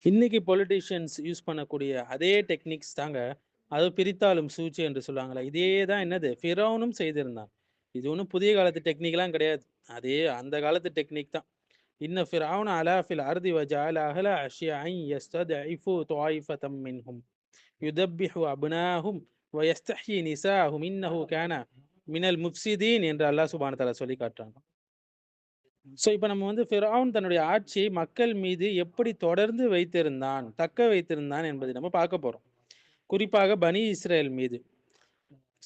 இன்னைக்கு politicians use பண்ணக்கூடிய அதே டெக்னிக்ஸ் தாங்க. அது பிரித்தாளும் சூழ்ச்சி என்று சொல்லுவாங்கல்ல. இதே தான் என்னது ஃபிரௌனும் செய்திருந்தான். இது ஒண்ணும் புதிய காலத்து டெக்னிக்லாம் கிடையாது. அதே அந்த காலத்து டெக்னிக் தான். இன்ன ஃபிரௌன அலா ஃபில் அர்தி வ ஜஅல அஹ்லஹா ஷியஅன் யஸ்தத்இஃபு த்வாயிஃபதம் மின்ஹும் யுதப்பிஹு அப்னாஹும் வ யஸ்தஹ்யி நிசாஅஹும் இன்னஹு கான மினல் முஃப்ஸிதீன் என்று அல்லாஹ் சுப்ஹானஹு வ தஆலா சொல்லி காட்டுறான். ஸோ இப்போ நம்ம வந்து ஃபிரௌன் தன்னுடைய ஆட்சியை மக்கள் மீது எப்படி தொடர்ந்து வைத்திருந்தான், தக்க வைத்திருந்தான் என்பதை நம்ம பார்க்க போறோம். குறிப்பாக பனி இஸ்ரேல் மீது.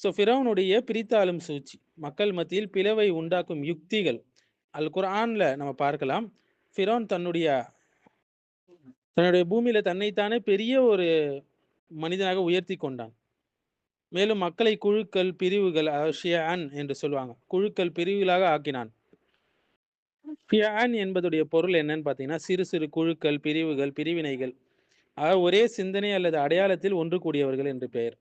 ஸோ ஃபிரௌனுடைய பிரித்தாளும் சூழ்ச்சி, மக்கள் மத்தியில் பிளவை உண்டாக்கும் யுக்திகள் அல் குர்ஆன்ல நம்ம பார்க்கலாம். ஃபிரௌன் தன்னுடைய தன்னுடைய பூமியில தன்னைத்தானே பெரிய ஒரு மனிதனாக உயர்த்தி கொண்டான். மேலும் மக்களை குழுக்கள், பிரிவுகள் ஷியஅன் என்று சொல்லுவாங்க. குழுக்கள், பிரிவுகளாக ஆக்கினான். ஃபியஅன் என்பதுடைய பொருள் என்னன்னு பார்த்தீங்கன்னா, சிறு சிறு குழுக்கள், பிரிவுகள், பிரிவினைகள். ஒரே சிந்தனை அல்லது அடையாளத்தில் ஒன்று கூடியவர்கள் என்று பெயர்.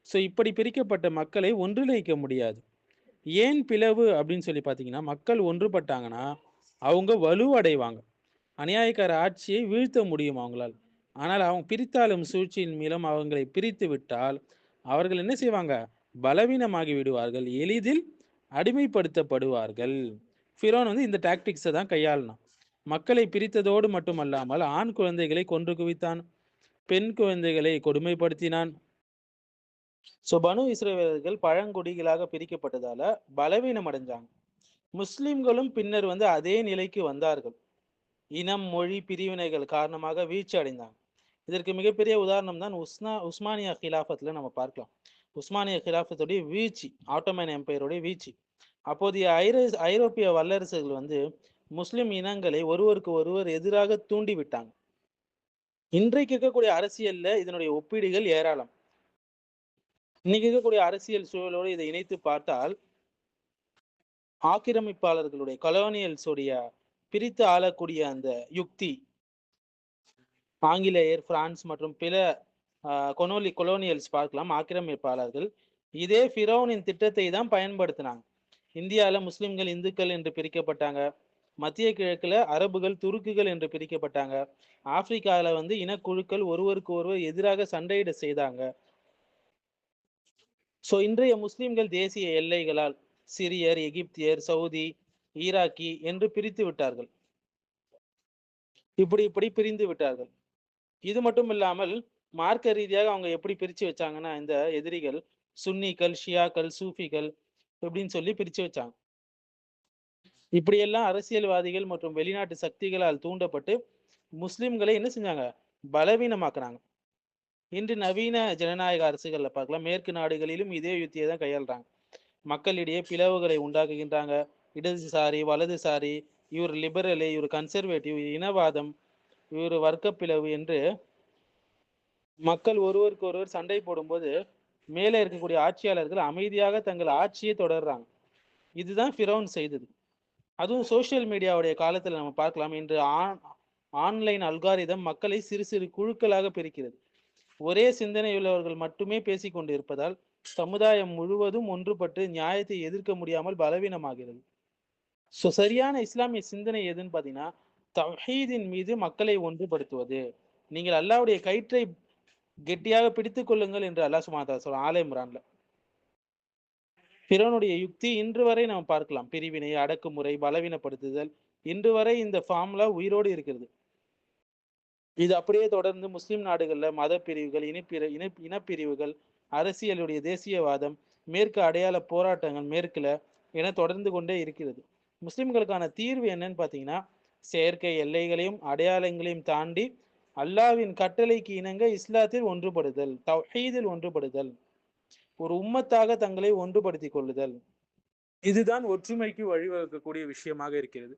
ஸோ இப்படி பிரிக்கப்பட்ட மக்களை ஒன்றிணைக்க முடியாது. ஏன் பிளவு அப்படின்னு சொல்லி பார்த்தீங்கன்னா, மக்கள் ஒன்றுபட்டாங்கன்னா, அவங்க வலுவடைவாங்க. அநியாயக்கார ஆட்சியை வீழ்த்த முடியும் அவங்களால். ஆனால் அவங்க பிரித்தாளும் சூழ்ச்சியின் மூலம் அவங்களை பிரித்து விட்டால், அவர்கள் என்ன செய்வாங்க? பலவீனமாகி விடுவார்கள். எளிதில் அடிமைப்படுத்தப்படுவார்கள். ஃபிரௌன் வந்து இந்த டாக்டிக்ஸை தான் கையாளினான். மக்களை பிரித்ததோடு மட்டுமல்லாமல் ஆண் குழந்தைகளை கொன்று குவித்தான், பெண் குழந்தைகளை கொடுமைப்படுத்தினான். ஸோ பனு இஸ்ரவேலர்கள் பழங்குடிகளாக பிரிக்கப்பட்டதால பலவீனம் அடைஞ்சாங்க. முஸ்லிம்களும் பின்னர் வந்து அதே நிலைக்கு வந்தார்கள். இனம், மொழி பிரிவினைகள் காரணமாக வீழ்ச்சி அடைந்தாங்க. இதற்கு மிகப்பெரிய உதாரணம் தான் உஸ்மானியா கிலாஃபத்தில் நம்ம பார்க்கலாம். உஸ்மானிய கிலாஃபத்துடைய வீழ்ச்சி, ஆட்டோமன் எம்பையருடைய வீழ்ச்சி. அப்போதைய ஐரோப்பிய வல்லரசுகள் வந்து முஸ்லிம் இனங்களை ஒருவருக்கு ஒருவர் எதிராக தூண்டி விட்டாங்க. இன்றைக்கு இருக்கக்கூடிய அரசியல்ல இதனுடைய ஒப்பீடுகள் ஏராளம். இன்னைக்கு இருக்கக்கூடிய அரசியல் சூழலோடு இதை இணைத்து பார்த்தால், ஆக்கிரமிப்பாளர்களுடைய கொலோனியல்ஸுடைய பிரித்து ஆளக்கூடிய அந்த யுக்தி, ஆங்கிலேயர், பிரான்ஸ் மற்றும் பிற கொலோனியல்ஸ் பார்க்கலாம், ஆக்கிரமிப்பாளர்கள் இதே ஃபிரௌனின் திட்டத்தை தான் பயன்படுத்தினாங்க. இந்தியாவில் முஸ்லிம்கள் இந்துக்கள் என்று பிரிக்கப்பட்டாங்க. மத்திய கிழக்குல அரபுகள் துருக்குகள் என்று பிரிக்கப்பட்டாங்க. ஆப்பிரிக்காவில் வந்து இனக்குழுக்கள் ஒருவருக்கு ஒருவர் எதிராக சண்டையிட செய்தாங்க. ஸோ இன்றைய முஸ்லிம்கள் தேசிய எல்லைகளால் சிரியர், எகிப்தியர், சவுதி, ஈராக்கி என்று பிரித்து விட்டார்கள். இப்படி பிரிந்து விட்டார்கள். இது மட்டும் இல்லாமல் மார்க்க ரீதியாக அவங்க எப்படி பிரிச்சு வச்சாங்கன்னா, இந்த எதிரிகள் சுன்னிகள், ஷியாக்கள், சூஃபிகள் இப்படின்னு சொல்லி பிரிச்சு வச்சாங்க. இப்படியெல்லாம் அரசியல்வாதிகள் மற்றும் வெளிநாட்டு சக்திகளால் தூண்டப்பட்டு முஸ்லிம்களை என்ன செஞ்சாங்க? பலவீனமாக்குறாங்க. இன்று நவீன ஜனநாயக அரசுகள்ல பார்க்கலாம், மேற்கு நாடுகளிலும் இதே யுத்தியை தான் கையாளுறாங்க. மக்களிடையே பிளவுகளை உண்டாக்குகின்றாங்க. இடதுசாரி, வலதுசாரி, இவர் லிபரலு, இவர் கன்சர்வேட்டிவ், இனவாதம், இவர் வர்க்க பிளவு என்று மக்கள் ஒருவருக்கு ஒருவர் சண்டை போடும்போது மேலே இருக்கக்கூடிய ஆட்சியாளர்கள் அமைதியாக தங்கள் ஆட்சியை தொடர்றாங்க. இதுதான் ஃபிரௌன் செய்தது. அதுவும் சோசியல் மீடியாவுடைய காலத்தில் நம்ம பார்க்கலாம். இன்று ஆன்லைன் அல்காரிதம் மக்களை சிறு சிறு குழுக்களாக பிரிக்கிறது. ஒரே சிந்தனையுள்ளவர்கள் மட்டுமே பேசிக் கொண்டு இருப்பதால் சமுதாயம் முழுவதும் ஒன்றுபட்டு நியாயத்தை எதிர்க்க முடியாமல் பலவீனமாகிறது. ஸோ சரியான இஸ்லாமிய சிந்தனை எதுன்னு பார்த்தீங்கன்னா, தவ்ஹீதின் மீது மக்களை ஒன்றுபடுத்துவது. நீங்கள் அல்லாஹ்வுடைய கயிற்றை கெட்டியாக பிடித்துக் கொள்ளுங்கள் என்று அல்லாஹ் சுப்ஹானஹு வ தஆலா சொல்றான் ஆல இம்ரான்ல. ஃபிரௌனுடைய யுக்தி இன்று வரை நாம் பார்க்கலாம். பிரிவினை, அடக்குமுறை, பலவீனப்படுத்துதல், இன்று வரை இந்த ஃபார்முலா உயிரோடு இருக்கிறது. இது அப்படியே தொடர்ந்து முஸ்லிம் நாடுகள்ல மத பிரிவுகள், இனப்பிரிவுகள், அரசியலுடைய தேசியவாதம், மேற்கு அடையாள போராட்டங்கள் மேற்குல என தொடர்ந்து கொண்டே இருக்கிறது. முஸ்லிம்களுக்கான தீர்வு என்னன்னு பார்த்தீங்கன்னா, செயற்கை எல்லைகளையும் அடையாளங்களையும் தாண்டி அல்லாஹ்வின் கட்டளைக்கு இணங்க இஸ்லாத்தில் ஒன்றுபடுதல், தவ்ஹீதில் ஒன்றுபடுதல், ஒரு உம்மத்தாக தங்களை ஒன்றுபடுத்திக் கொள்ளுதல். இதுதான் ஒற்றுமைக்கு வழிவகுக்கக்கூடிய விஷயமாக இருக்கிறது.